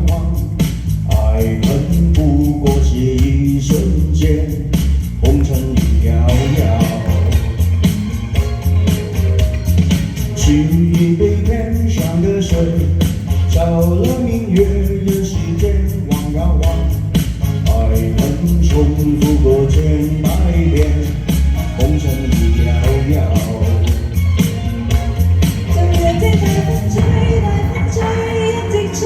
望。爱恨不过是一瞬间，红尘一飘摇。沏一杯天上的水，照了明月，任世间望呀望。爱恨重复过千百遍，红尘一飘摇。就讓這大風吹，大風吹，一直吹，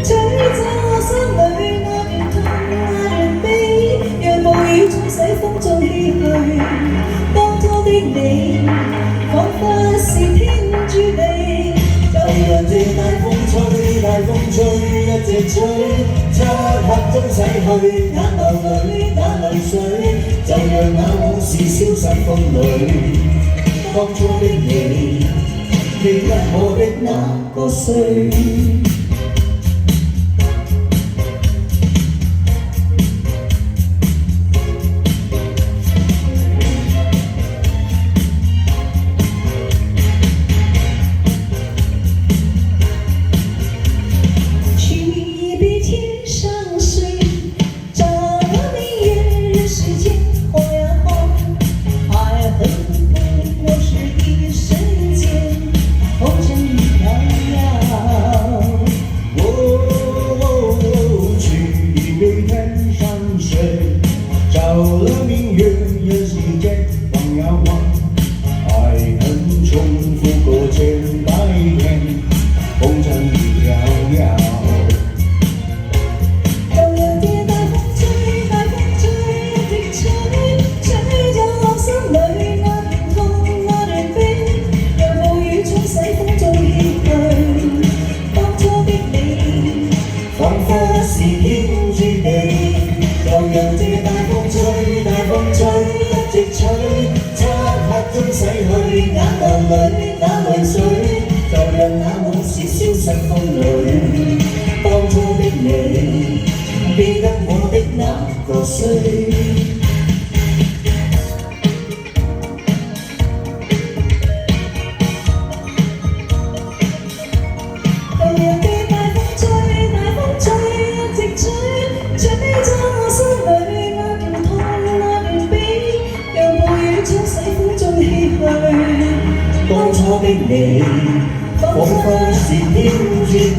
吹走我心裏那段痛那段悲，讓暴雨沖洗風中唏噓。當初的你，彷彿是天注定。就讓這大風吹，大風吹，一直吹，漆黑中洗去眼眸裏那淚水，就讓那往事消失風裏。當初的你，記得我的那個誰？照了明月，任世间望呀望，爱恨重复过千百遍，红尘一飘摇。就讓這大風吹，大風吹，一直吹，吹走我心裏那段痛那段悲，讓暴雨沖洗風中唏噓。當初的你，彷彿是天注定。就讓這大風吹，大風吹，一直吹，漆黑中洗去眼眸裏那淚水，就讓那往事消失風裏。當初的你，記得我的那個誰？當初的你，彷彿是天注定。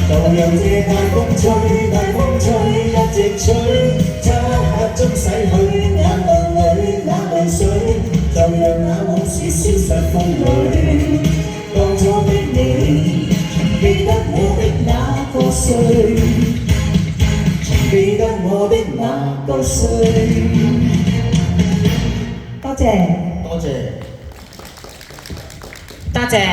就讓這大風吹，大風吹，一直吹，漆黑中洗去眼眸裏那淚水，就讓那往事消失風裏。當初的你，記得我的那個誰？曾記得我的那個誰？多謝，多謝。多謝。